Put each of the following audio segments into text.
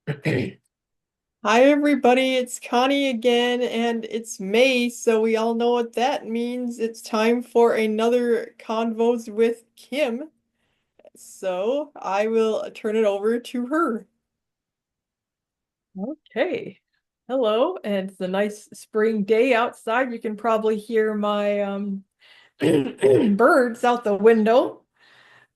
Hi everybody, it's Connie again, and it's May, so we all know what that means. It's time for another Convos with Kim. So I will turn it over to her. Okay. Hello, and it's a nice spring day outside. You can probably hear my birds out the window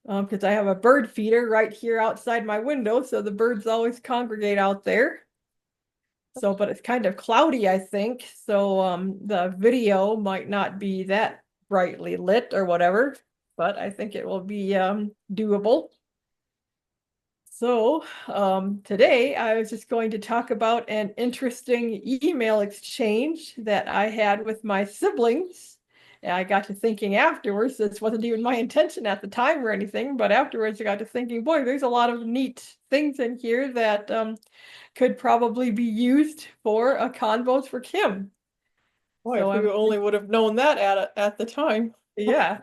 because I have a bird feeder right here outside my window, so the birds always congregate out there. So, but it's kind of cloudy, I think, so the video might not be that brightly lit or whatever, but I think it will be doable. So, today I was just going to talk about an interesting email exchange that I had with my siblings. And I got to thinking afterwards, this wasn't even my intention at the time or anything, but afterwards I got to thinking, boy, there's a lot of neat things in here that could probably be used for a convos for Kim. Boy, So if we I'm, only would have known that at the time. yeah.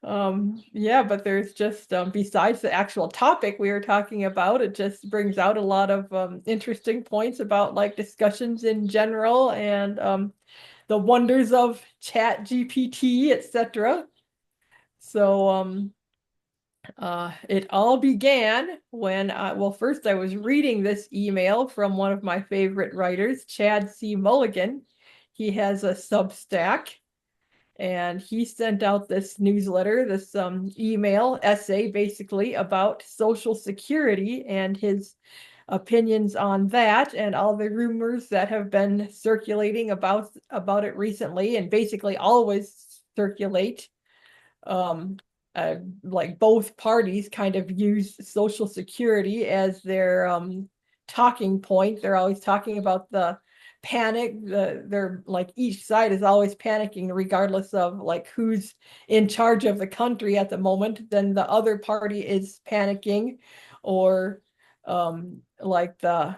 Yeah, but there's just besides the actual topic we were talking about, it just brings out a lot of interesting points about like discussions in general and the wonders of chat GPT, etc. So it all began when well, first I was reading this email from one of my favorite writers, Chad C. Mulligan. He has a Substack and he sent out this newsletter, this email essay basically about Social Security and his opinions on that and all the rumors that have been circulating about it recently and basically always circulate. Um, like both parties kind of use Social Security as their talking point. They're always talking about the panic. They're like each side is always panicking, regardless of like who's in charge of the country at the moment. Then the other party is panicking, or like the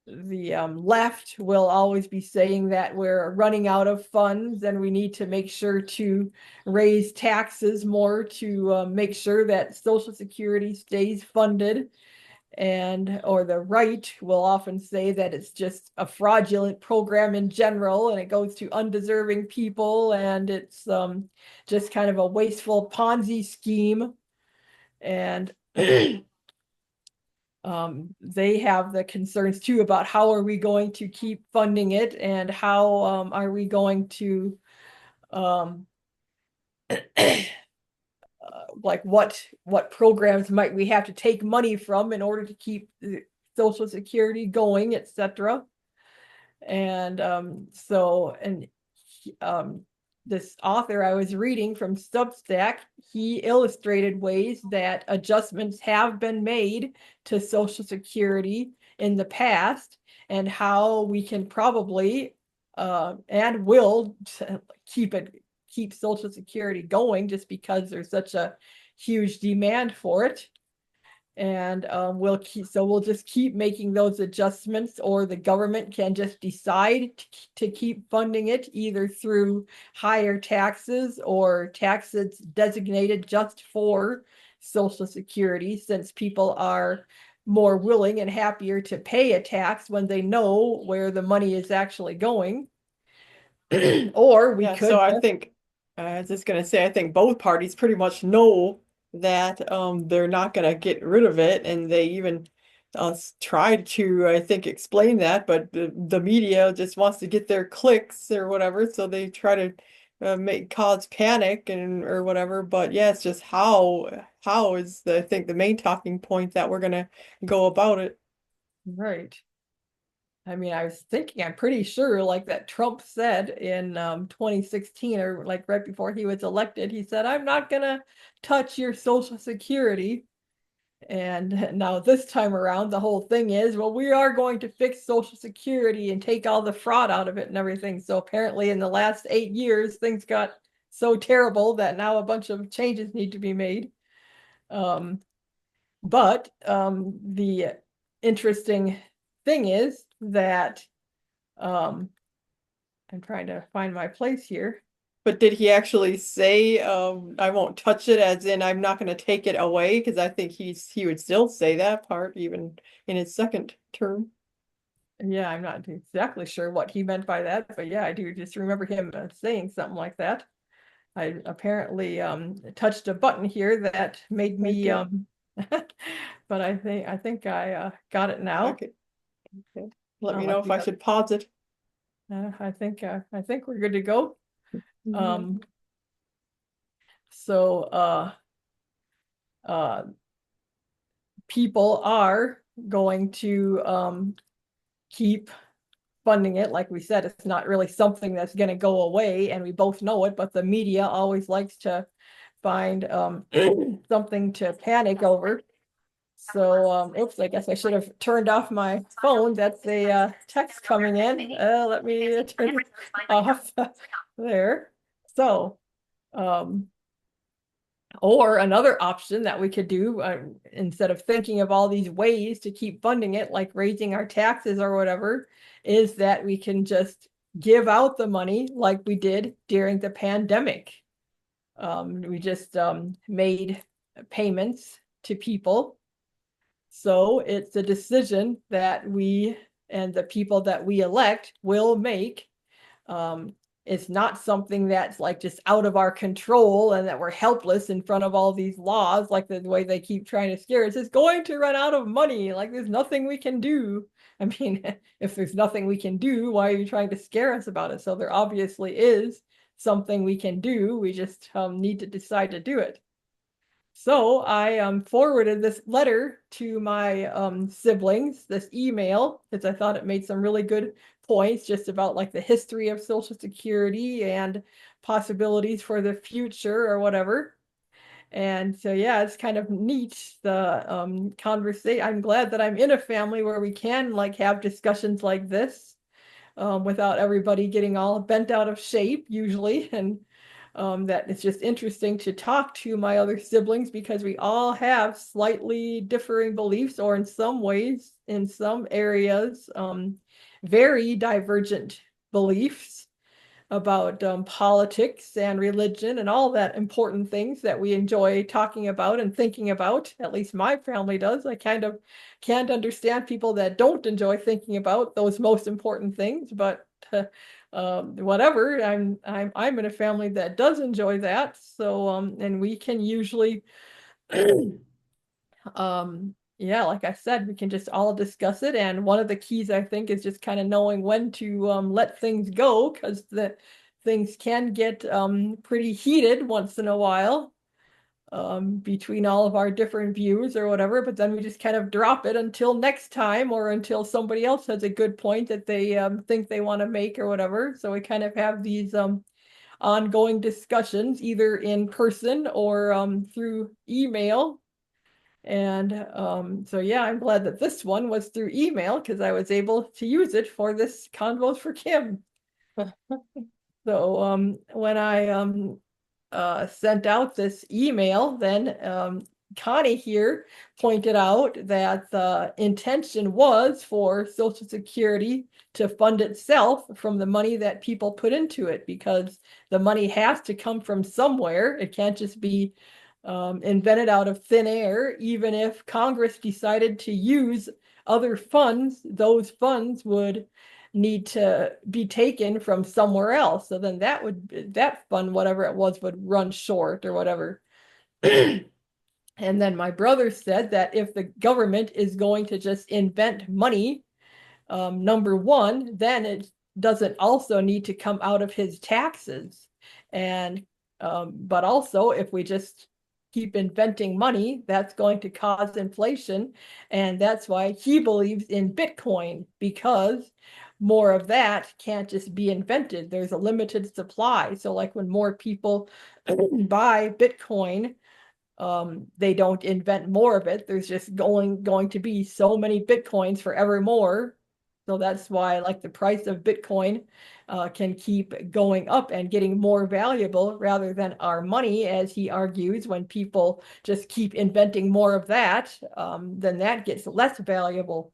left will always be saying that we're running out of funds and we need to make sure to raise taxes more to make sure that Social Security stays funded. And or the right will often say that it's just a fraudulent program in general and it goes to undeserving people and it's just kind of a wasteful Ponzi scheme. And they have the concerns too about how are we going to keep funding it and how are we going to um, like what programs might we have to take money from in order to keep the Social Security going, etc. And um, this author I was reading from Substack, he illustrated ways that adjustments have been made to Social Security in the past and how we can probably and will keep Social Security going just because there's such a huge demand for it. And we'll just keep making those adjustments, or the government can just decide to keep funding it either through higher taxes or taxes designated just for Social Security, since people are more willing and happier to pay a tax when they know where the money is actually going. Or we Yeah, so could I just think I was just gonna say I think both parties pretty much know that they're not gonna get rid of it, and they even tried to I think explain that, but the media just wants to get their clicks or whatever, so they try to make cause panic and or whatever. But yeah, it's just how is I think the main talking point that we're gonna go about it. right. I mean, I was thinking, I'm pretty sure, like that Trump said in 2016, or like right before he was elected, he said, I'm not gonna touch your Social Security. And now this time around, the whole thing is, well, we are going to fix Social Security and take all the fraud out of it and everything. So apparently, in the last 8 years, things got so terrible that now a bunch of changes need to be made. Um, but the interesting thing is that um, I'm trying to find my place here. But did he actually say, I won't touch it, as in I'm not going to take it away? Because I think he would still say that part even in his second term. Yeah, I'm not exactly sure what he meant by that, but yeah, I do just remember him saying something like that. I apparently touched a button here that made me Okay. but I think I got it now. Okay. Okay. Let me know Let if the I other should pause it. I think we're good to go. Mhm. Um so uh people are going to keep funding it. Like we said, it's not really something that's going to go away, and we both know it, but the media always likes to find something to panic over. So, oops, I guess I should have turned off my phone. That's a text coming in. Let me turn it off there. So, um, or another option that we could do, instead of thinking of all these ways to keep funding it, like raising our taxes or whatever, is that we can just give out the money like we did during the pandemic. We just made payments to people. So it's a decision that we and the people that we elect will make. um, it's not something that's like just out of our control and that we're helpless in front of all these laws, like the way they keep trying to scare us. It's going to run out of money. Like there's nothing we can do. I mean, if there's nothing we can do, why are you trying to scare us about it? So there obviously is something we can do. We just need to decide to do it. So I forwarded this letter to my siblings, this email, because I thought it made some really good points just about like the history of Social Security and possibilities for the future or whatever. And so, yeah, it's kind of neat, the conversation. I'm glad that I'm in a family where we can like have discussions like this, without everybody getting all bent out of shape usually. And that it's just interesting to talk to my other siblings because we all have slightly differing beliefs, or in some ways, in some areas, very divergent beliefs about politics and religion and all that important things that we enjoy talking about and thinking about. At least my family does. I kind of can't understand people that don't enjoy thinking about those most important things, but whatever. I'm in a family that does enjoy that. So and we can usually yeah, like I said, we can just all discuss it. And one of the keys, I think, is just kind of knowing when to let things go, because the things can get pretty heated once in a while, between all of our different views or whatever. But then we just kind of drop it until next time, or until somebody else has a good point that they think they want to make or whatever. So we kind of have these ongoing discussions either in person or through email. And so, yeah, I'm glad that this one was through email because I was able to use it for this Convos for Kim. So when I sent out this email, then Connie here pointed out that the intention was for Social Security to fund itself from the money that people put into it, because the money has to come from somewhere. It can't just be invented out of thin air. Even if Congress decided to use other funds, those funds would need to be taken from somewhere else. So then that fund, whatever it was, would run short or whatever. And then my brother said that if the government is going to just invent money, number one, then it doesn't also need to come out of his taxes. And but also, if we just keep inventing money, that's going to cause inflation. And that's why he believes in Bitcoin, because more of that can't just be invented. There's a limited supply. So like when more people buy Bitcoin, they don't invent more of it. There's just going to be so many Bitcoins forevermore. So that's why like the price of Bitcoin can keep going up and getting more valuable, rather than our money, as he argues. When people just keep inventing more of that, then that gets less valuable.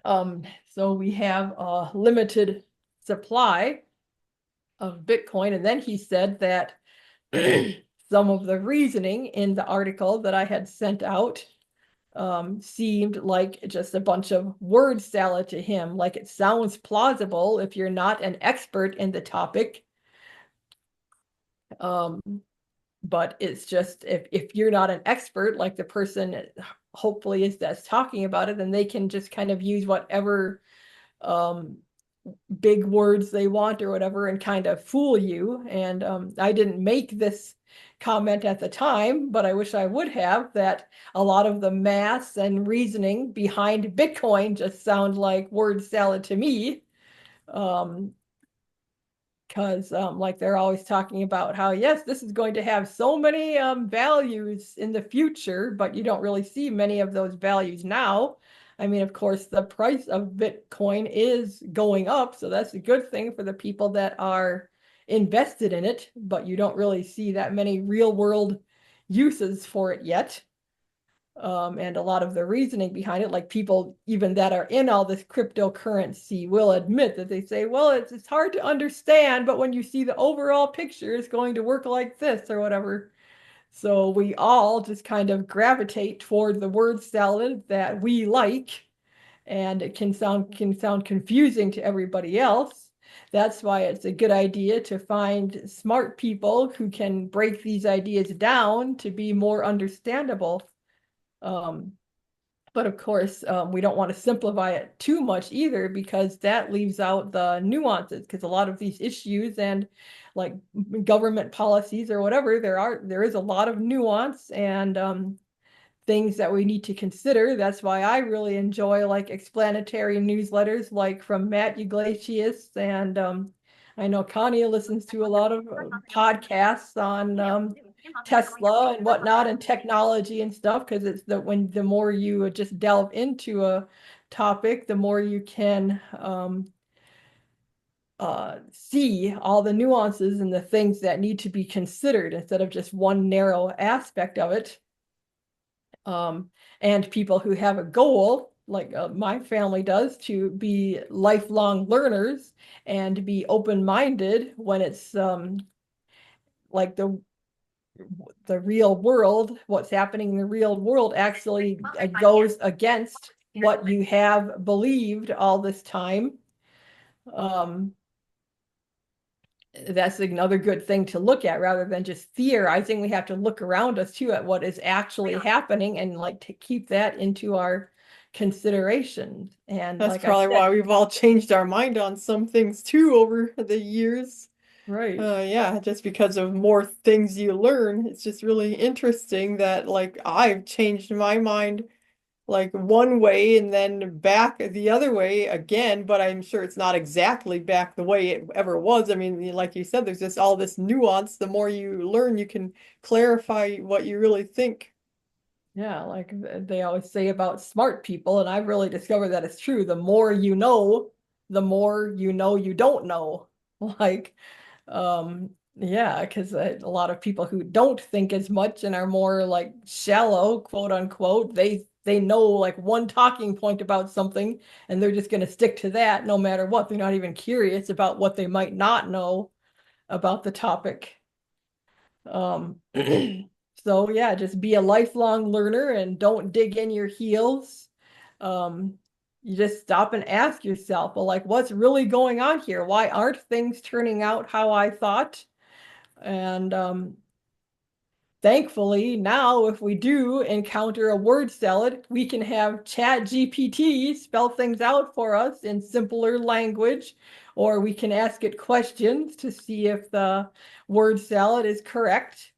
So we have limited supply of Bitcoin. And then he said that some of the reasoning in the article that I had sent out seemed like just a bunch of word salad to him. Like it sounds plausible if you're not an expert in the topic. Um, but it's just if you're not an expert, like the person hopefully is that's talking about it, then they can just kind of use whatever um, big words they want or whatever and kind of fool you. And I didn't make this comment at the time, but I wish I would have, that a lot of the maths and reasoning behind Bitcoin just sound like word salad to me. Because like they're always talking about how, yes, this is going to have so many values in the future, but you don't really see many of those values now. I mean, of course, the price of Bitcoin is going up, so that's a good thing for the people that are invested in it, but you don't really see that many real world uses for it yet. And a lot of the reasoning behind it, like people even that are in all this cryptocurrency will admit that they say, well, it's hard to understand, but when you see the overall picture, it's going to work like this or whatever. So we all just kind of gravitate toward the word salad that we like, and it can sound confusing to everybody else. That's why it's a good idea to find smart people who can break these ideas down to be more understandable. Um, but of course, we don't want to simplify it too much either, because that leaves out the nuances. Because a lot of these issues and like government policies or whatever, there is a lot of nuance and things that we need to consider. That's why I really enjoy like explanatory newsletters like from Matt Iglesias, and I know Connie listens to a lot of podcasts on Tesla and whatnot and technology and stuff, because it's the more you just delve into a topic, the more you can see all the nuances and the things that need to be considered instead of just one narrow aspect of it. And people who have a goal, like my family does, to be lifelong learners and be open-minded when it's like the real world, what's happening in the real world actually goes against what you have believed all this time. Um, that's another good thing to look at rather than just theorizing. We have to look around us too at what is actually happening and like to keep that into our consideration. And That's like I probably said, why we've all changed our mind on some things too over the years. right. Yeah, just because of more things you learn. It's just really interesting that like I've changed my mind like one way and then back the other way again, but I'm sure it's not exactly back the way it ever was. I mean, like you said, there's just all this nuance. The more you learn, you can clarify what you really think. Yeah, like they always say about smart people, and I've really discovered that it's true. The more you know you don't know. Like, yeah, because a lot of people who don't think as much and are more like shallow, quote unquote, they know like one talking point about something, and they're just going to stick to that no matter what. They're not even curious about what they might not know about the topic. Um, so yeah, just be a lifelong learner and don't dig in your heels. Um, you just stop and ask yourself, well, like, what's really going on here? Why aren't things turning out how I thought? And thankfully, now if we do encounter a word salad, we can have Chat GPT spell things out for us in simpler language, or we can ask it questions to see if the word salad is correct.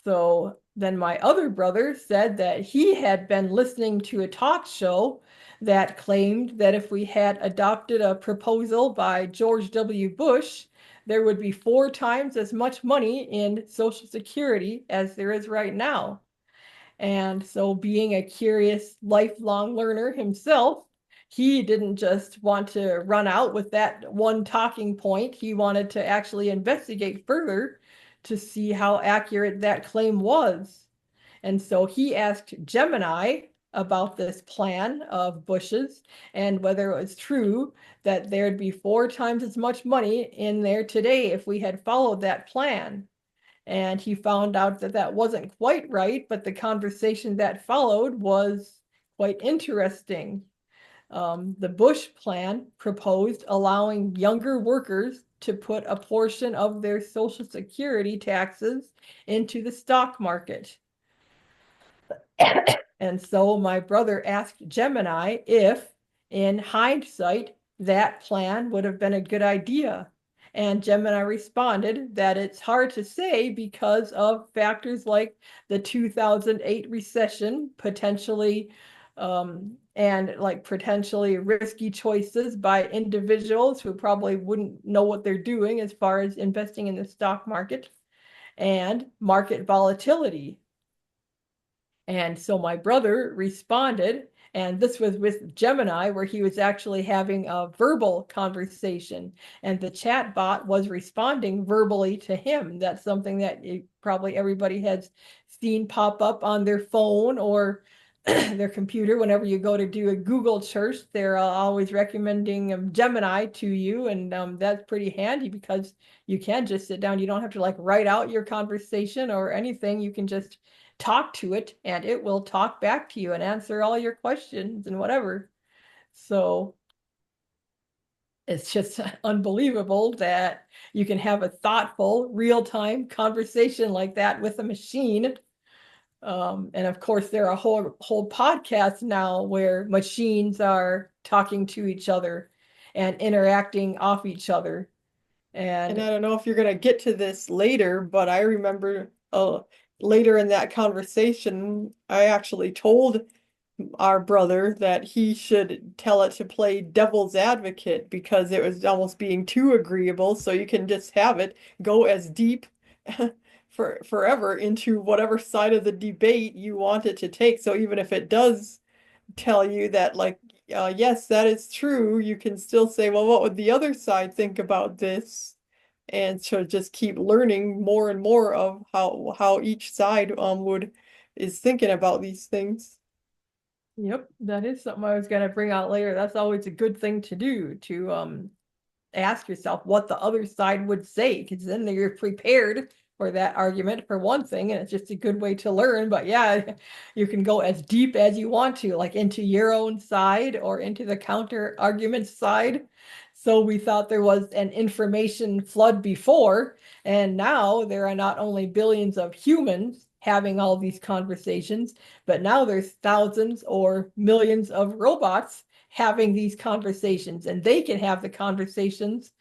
So then my other brother said that he had been listening to a talk show that claimed that if we had adopted a proposal by George W. Bush, there would be 4 times as much money in Social Security as there is right now. And so, being a curious, lifelong learner himself, he didn't just want to run out with that one talking point. He wanted to actually investigate further to see how accurate that claim was. And so he asked Gemini about this plan of Bush's and whether it was true that there'd be 4 times as much money in there today if we had followed that plan. And he found out that that wasn't quite right, but the conversation that followed was quite interesting. The Bush plan proposed allowing younger workers to put a portion of their Social Security taxes into the stock market. And so my brother asked Gemini if, in hindsight, that plan would have been a good idea. And Gemini responded that it's hard to say because of factors like the 2008 recession, potentially, and like potentially risky choices by individuals who probably wouldn't know what they're doing as far as investing in the stock market, and market volatility. And so my brother responded, and this was with Gemini, where he was actually having a verbal conversation, and the chat bot was responding verbally to him. That's something that probably everybody has seen pop up on their phone or their computer. Whenever you go to do a Google search, they're always recommending Gemini to you, and that's pretty handy because you can just sit down. You don't have to like write out your conversation or anything. You can just talk to it and it will talk back to you and answer all your questions and whatever. So it's just unbelievable that you can have a thoughtful, real-time conversation like that with a machine. And of course, there are whole podcasts now where machines are talking to each other and interacting off each other. And And I don't know if you're going to get to this later, but I remember later in that conversation, I actually told our brother that he should tell it to play devil's advocate because it was almost being too agreeable. So you can just have it go as deep for forever into whatever side of the debate you want it to take. So even if it does tell you that, like, yes, that is true, you can still say, well, what would the other side think about this? And so just keep learning more and more of how each side would is thinking about these things. yep, that is something I was going to bring out later. That's always a good thing to do, to ask yourself what the other side would say, because then you're prepared for that argument for one thing, and it's just a good way to learn. But yeah, you can go as deep as you want to, like into your own side or into the counter argument side. So we thought there was an information flood before, and now there are not only billions of humans having all these conversations, but now there's thousands or millions of robots having these conversations, and they can have the conversations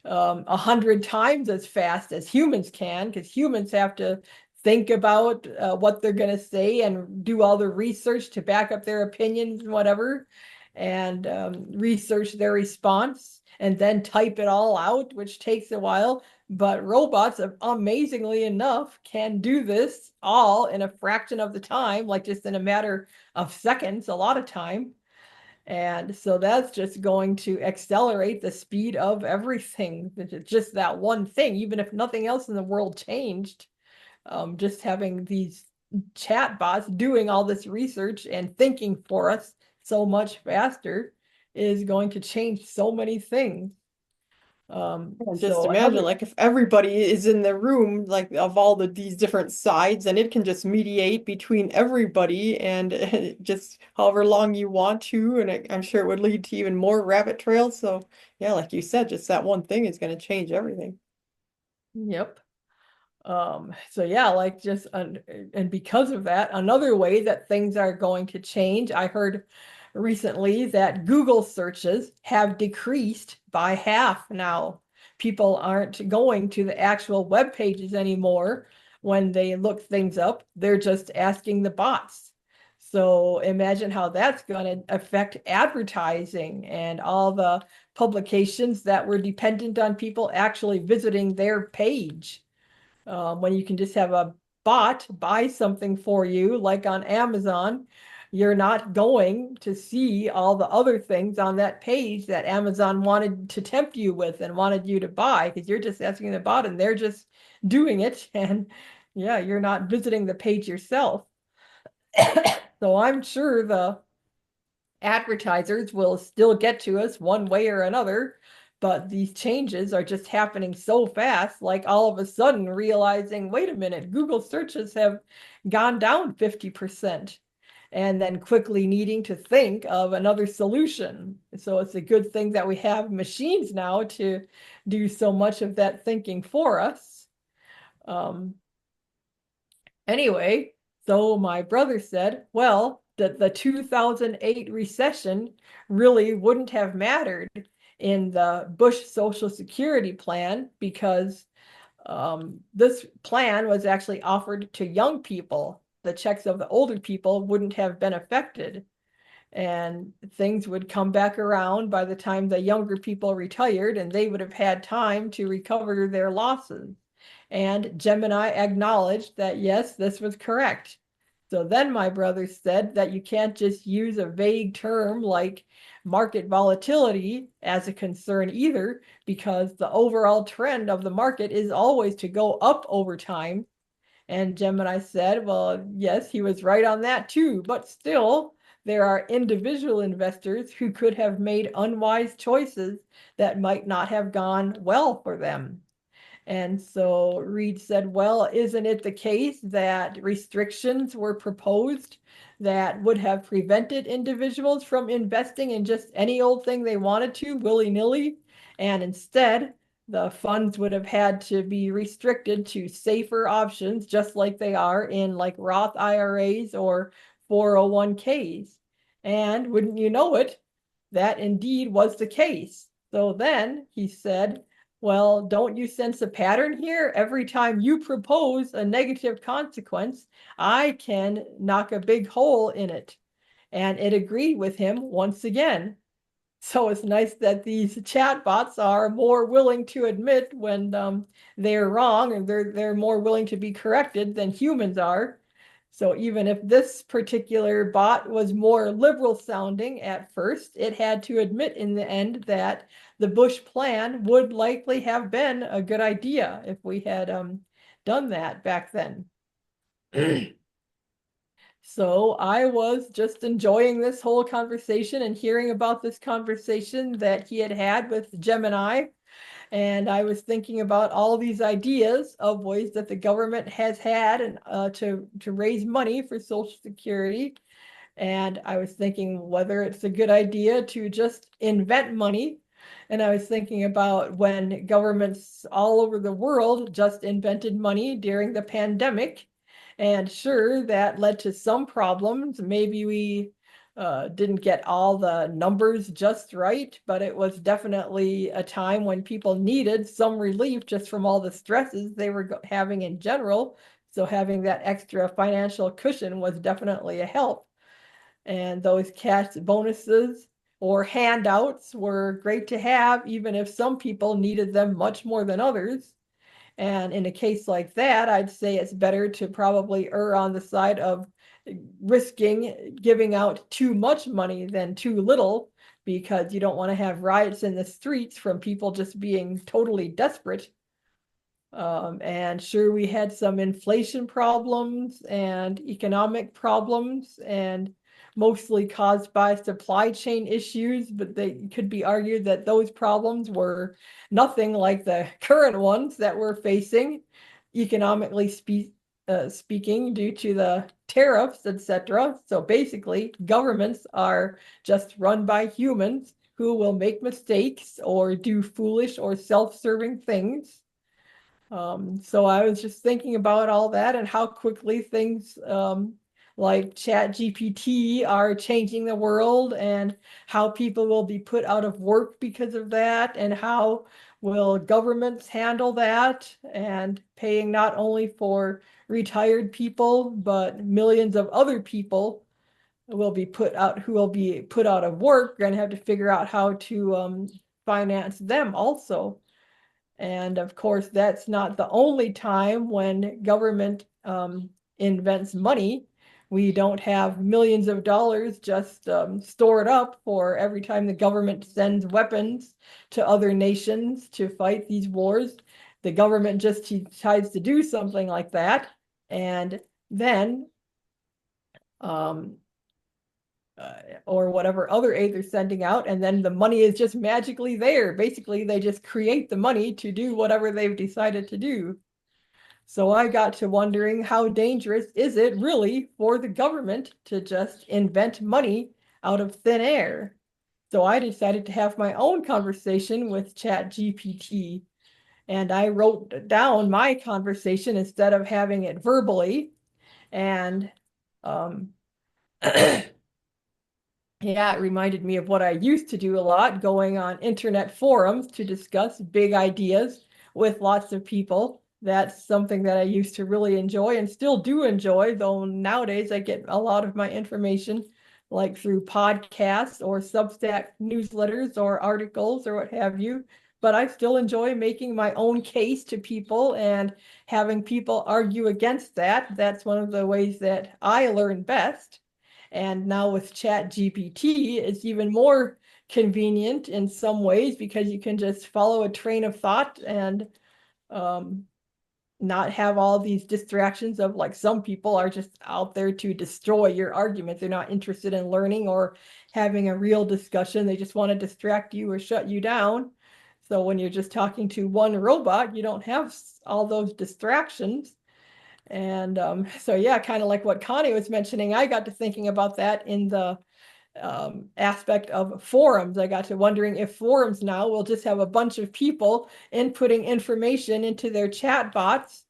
100 times as fast as humans can, because humans have to think about what they're going to say and do all the research to back up their opinions and whatever, and research their response and then type it all out, which takes a while. But robots, amazingly enough, can do this all in a fraction of the time, like just in a matter of seconds, a lot of time. And so that's just going to accelerate the speed of everything. It's just that one thing, even if nothing else in the world changed, just having these chat bots doing all this research and thinking for us so much faster is going to change so many things. And just So imagine, another, like, if everybody is in the room, like, of all these different sides, and it can just mediate between everybody and just however long you want to, and I'm sure it would lead to even more rabbit trails. So, yeah, like you said, just that one thing is going to change everything. yep. So yeah, like just and because of that, another way that things are going to change, I heard recently that Google searches have decreased by half now. People aren't going to the actual web pages anymore when they look things up. They're just asking the bots. So imagine how that's going to affect advertising and all the publications that were dependent on people actually visiting their page, when you can just have a bot buy something for you, like on Amazon. You're not going to see all the other things on that page that Amazon wanted to tempt you with and wanted you to buy, because you're just asking the bot and they're just doing it. And yeah, you're not visiting the page yourself. So I'm sure the advertisers will still get to us one way or another, but these changes are just happening so fast, like all of a sudden realizing, wait a minute, Google searches have gone down 50%, and then quickly needing to think of another solution. So it's a good thing that we have machines now to do so much of that thinking for us. Um, Anyway, so my brother said, well, that the 2008 recession really wouldn't have mattered in the Bush Social Security plan because this plan was actually offered to young people. The checks of the older people wouldn't have been affected, and things would come back around by the time the younger people retired, and they would have had time to recover their losses. And Gemini acknowledged that, yes, this was correct. So then my brother said that you can't just use a vague term like market volatility as a concern either, because the overall trend of the market is always to go up over time. And Gemini said, well, yes, he was right on that too, but still, there are individual investors who could have made unwise choices that might not have gone well for them. And so Reed said, well, isn't it the case that restrictions were proposed that would have prevented individuals from investing in just any old thing they wanted to willy-nilly? And instead, the funds would have had to be restricted to safer options, just like they are in like Roth IRAs or 401ks. And wouldn't you know it, that indeed was the case. So then he said, well, don't you sense a pattern here? Every time you propose a negative consequence, I can knock a big hole in it. And it agreed with him once again. So it's nice that these chatbots are more willing to admit when they're wrong, and they're more willing to be corrected than humans are. So even if this particular bot was more liberal sounding at first, it had to admit in the end that the Bush plan would likely have been a good idea if we had done that back then. So I was just enjoying this whole conversation and hearing about this conversation that he had had with Gemini. And I was thinking about all these ideas of ways that the government has had and to raise money for Social Security. And I was thinking whether it's a good idea to just invent money. And I was thinking about when governments all over the world just invented money during the pandemic. And sure, that led to some problems. Maybe we didn't get all the numbers just right, but it was definitely a time when people needed some relief just from all the stresses they were having in general. So having that extra financial cushion was definitely a help. And those cash bonuses or handouts were great to have, even if some people needed them much more than others. And in a case like that, I'd say it's better to probably err on the side of risking giving out too much money than too little, because you don't want to have riots in the streets from people just being totally desperate. And sure, we had some inflation problems and economic problems, and mostly caused by supply chain issues, but they could be argued that those problems were nothing like the current ones that we're facing, economically speaking, due to the tariffs, etc. So basically, governments are just run by humans who will make mistakes or do foolish or self-serving things. So I was just thinking about all that and how quickly things like Chat GPT are changing the world, and how people will be put out of work because of that, and how will governments handle that, and paying not only for retired people, but millions of other people will be put out who will be put out of work, and have to figure out how to finance them also. And of course, that's not the only time when government invents money. We don't have millions of dollars just stored up for every time the government sends weapons to other nations to fight these wars. The government just decides to do something like that, and then or whatever other aid they're sending out, and then the money is just magically there. Basically, they just create the money to do whatever they've decided to do. So I got to wondering, how dangerous is it really for the government to just invent money out of thin air? So I decided to have my own conversation with ChatGPT, and I wrote down my conversation instead of having it verbally. And um, yeah, it reminded me of what I used to do a lot, going on internet forums to discuss big ideas with lots of people. That's something that I used to really enjoy and still do enjoy, though nowadays I get a lot of my information like through podcasts or Substack newsletters or articles or what have you. But I still enjoy making my own case to people and having people argue against that. That's one of the ways that I learn best. And now with Chat GPT, it's even more convenient in some ways because you can just follow a train of thought and um, not have all these distractions of, like, some people are just out there to destroy your argument. They're not interested in learning or having a real discussion. They just want to distract you or shut you down. So when you're just talking to one robot, you don't have all those distractions. And so, yeah, kind of like what Connie was mentioning, I got to thinking about that in the aspect of forums. I got to wondering if forums now will just have a bunch of people inputting information into their chat bots,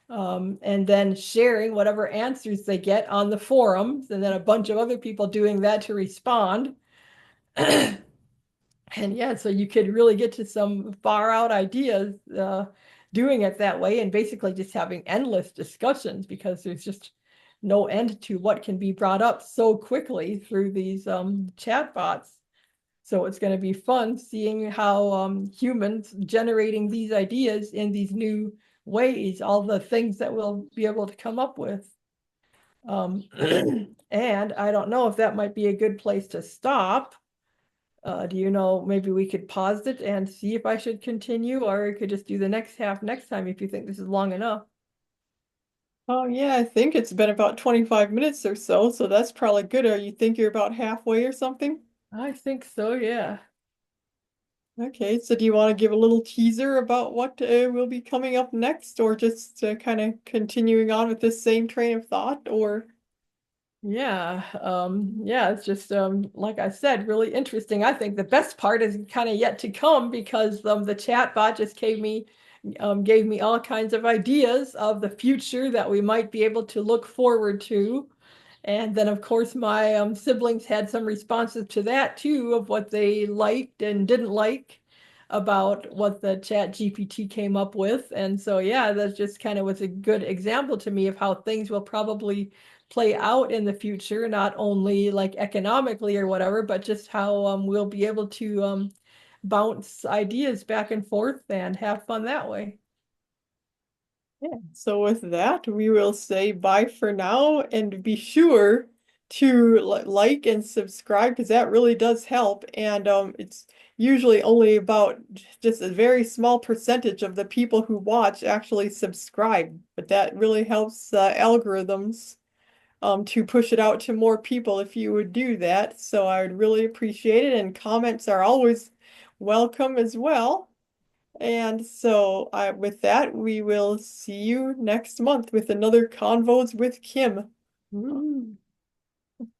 and then sharing whatever answers they get on the forums, and then a bunch of other people doing that to respond. And yeah, so you could really get to some far out ideas doing it that way, and basically just having endless discussions because there's just no end to what can be brought up so quickly through these chat bots. So it's going to be fun seeing how humans generating these ideas in these new ways, all the things that we'll be able to come up with. Um, and I don't know if that might be a good place to stop. Do you know, maybe we could pause it and see if I should continue, or we could just do the next half next time if you think this is long enough. Oh yeah, I think it's been about 25 minutes or so, so that's probably good. Or you think you're about halfway or something? I think so, yeah. Okay, so do you want to give a little teaser about what will be coming up next, or just kind of continuing on with this same train of thought, or Yeah, it's just like I said, really interesting. I think the best part is kind of yet to come because the chat bot just gave me all kinds of ideas of the future that we might be able to look forward to. And then, of course, my siblings had some responses to that too, of what they liked and didn't like about what the Chat GPT came up with. And so, yeah, that just kind of was a good example to me of how things will probably play out in the future, not only like economically or whatever, but just how we'll be able to bounce ideas back and forth and have fun that way. yeah. So with that, we will say bye for now and be sure to like and subscribe because that really does help. And it's usually only about just a very small percentage of the people who watch actually subscribe, but that really helps algorithms to push it out to more people if you would do that. So I would really appreciate it, and comments are always welcome as well. And so with that, we will see you next month with another Convos with Kim. Woo.